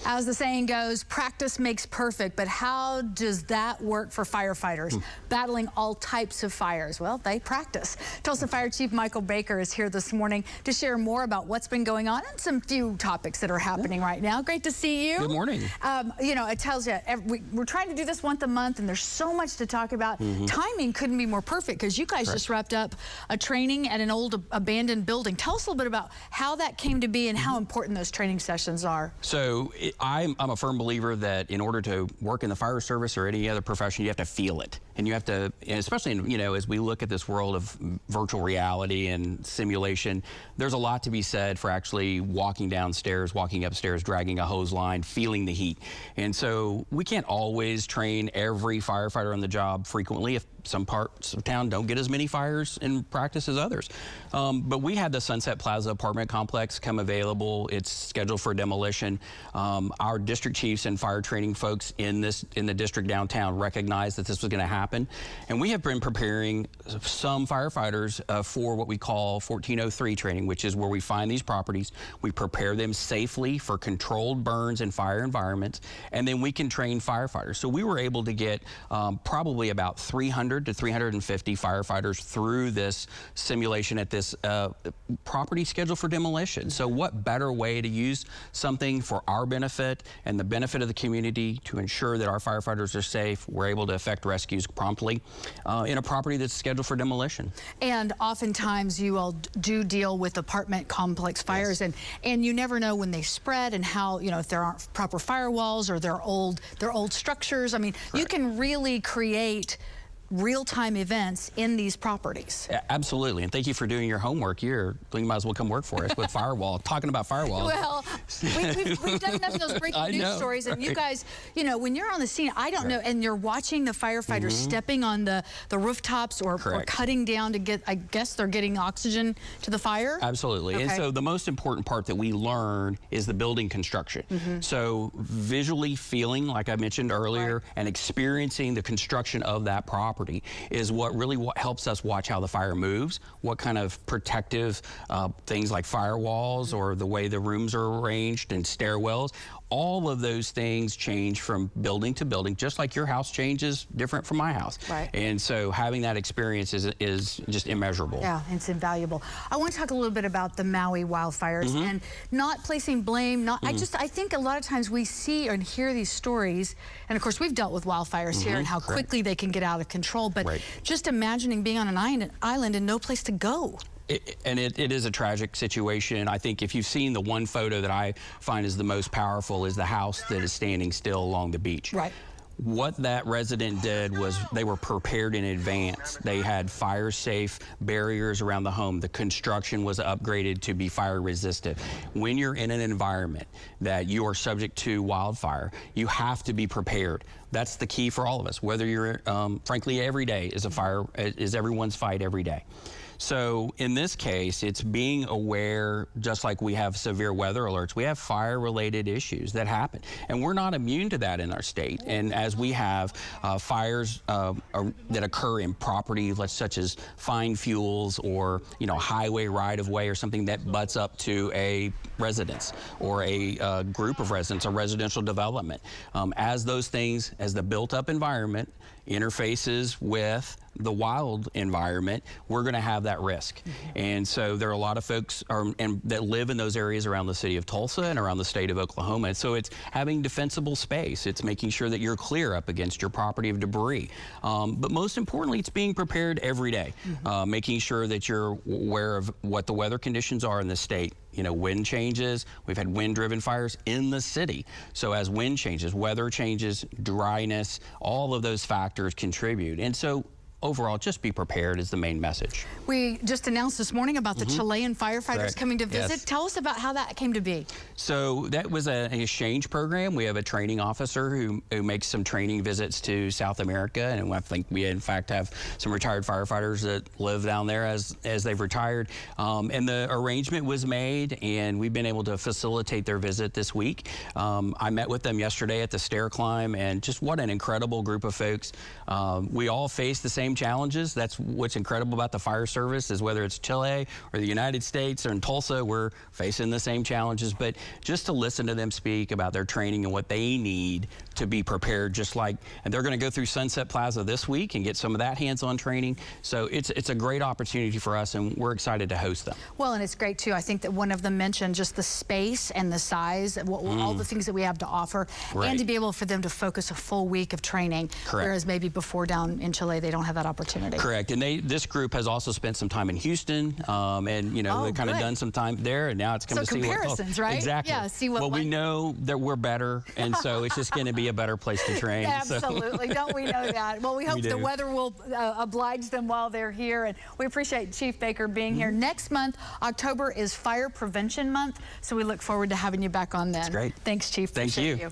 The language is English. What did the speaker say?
As the saying goes, practice makes perfect, but how does that work for firefighters battling all types of fires? Well, they practice. Tulsa Fire Chief Michael Baker is here this morning to share more about what's been going on and some few topics that are happening right now. Great to see you. Good morning. You know, it tells you, we're trying to do this once a month, and there's so much to talk about. Timing couldn't be more perfect because you guys just wrapped up a training at an old abandoned building. Tell us a little bit about how that came to be and how important those training sessions are. So I'm a firm believer that in order to work in the fire service or any other profession, you have to feel it. And you have to, and especially in, you know, as we look at this world of virtual reality and simulation, there's a lot to be said for actually walking downstairs, walking upstairs, dragging a hose line, feeling the heat. And so we can't always train every firefighter on the job frequently if some parts of town don't get as many fires in practice as others. But we had the Sunset Plaza apartment complex come available. It's scheduled for demolition. Our district chiefs and fire training folks in the district downtown recognized that this was going to happen. And we have been preparing some firefighters for what we call 1403 training, which is where we find these properties, we prepare them safely for controlled burns in fire environments, and then we can train firefighters. So we were able to get probably about 300 to 350 firefighters through this simulation at this property scheduled for demolition. So what better way to use something for our benefit and the benefit of the community to ensure that our firefighters are safe, we're able to effect rescues promptly in a property that's scheduled for demolition. And oftentimes you all do deal with apartment complex fires, and you never know when they spread and how, you know, if there aren't proper firewalls or they're old structures. I mean, you can really create real-time events in these properties. Absolutely, and thank you for doing your homework. You might as well come work for us with firewall, talking about firewalls. Well, we've done enough of those breaking news stories, and you guys, you know, when you're on the scene, I don't know, and you're watching the firefighters stepping on the rooftops or cutting down to get, I guess they're getting oxygen to the fire? Absolutely, and so the most important part that we learn is the building construction. So visually feeling, like I mentioned earlier, and experiencing the construction of that property is what really helps us watch how the fire moves, what kind of protective things like firewalls or the way the rooms are arranged and stairwells. All of those things change from building to building, just like your house changes different from my house. And so having that experience is just immeasurable. Yeah, it's invaluable. I want to talk a little bit about the Maui wildfires and not placing blame. I think a lot of times we see and hear these stories, and of course we've dealt with wildfires here and how quickly they can get out of control, but just imagining being on an island and no place to go. It is a tragic situation. I think if you've seen the one photo that I find is the most powerful is the house that is standing still along the beach. What that resident did was they were prepared in advance. They had fire-safe barriers around the home. The construction was upgraded to be fire-resistant. When you're in an environment that you are subject to wildfire, you have to be prepared. That's the key for all of us. Whether you're, frankly, every day is everyone's fight every day. So in this case, it's being aware, just like we have severe weather alerts, we have fire-related issues that happen. And we're not immune to that in our state. And as we have fires that occur in property, such as fine fuels or, you know, highway right-of-way or something that butts up to a residence or a group of residents, a residential development. As those things, as the built-up environment interfaces with the wild environment, we're going to have that risk. And so there are a lot of folks that live in those areas around the city of Tulsa and around the state of Oklahoma. And so it's having defensible space. It's making sure that you're clear up against your property of debris. But most importantly, it's being prepared every day, making sure that you're aware of what the weather conditions are in the state. You know, wind changes. We've had wind-driven fires in the city. So as wind changes, weather changes, dryness, all of those factors contribute. And so overall, just be prepared is the main message. We just announced this morning about the Chilean firefighters coming to visit. Tell us about how that came to be. So that was an exchange program. We have a training officer who makes some training visits to South America, and I think we in fact have some retired firefighters that live down there as they've retired. And the arrangement was made, and we've been able to facilitate their visit this week. I met with them yesterday at the stair climb, and just what an incredible group of folks. We all face the same same challenges. That's what's incredible about the fire service, is whether it's Chile or the United States or in Tulsa, we're facing the same challenges. But just to listen to them speak about their training and what they need to be prepared, just like, and they're going to go through Sunset Plaza this week and get some of that hands-on training. So it's a great opportunity for us, and we're excited to host them. Well, and it's great too. I think that one of them mentioned just the space and the size, all the things that we have to offer, and to be able for them to focus a full week of training. Correct. Whereas maybe before down in Chile, they don't have that opportunity. Correct. And this group has also spent some time in Houston, and they've kind of done some time there, and now it's come to see comparisons, right? Exactly. Yeah. See what. Well, we know that we're better, and so it's just going to be a better place to train. Absolutely. Don't we know that? Well, we hope the weather will oblige them while they're here, and we appreciate Chief Baker being here. Next month, October, is Fire Prevention Month, so we look forward to having you back on then. That's great. Thanks, Chief. Thank you.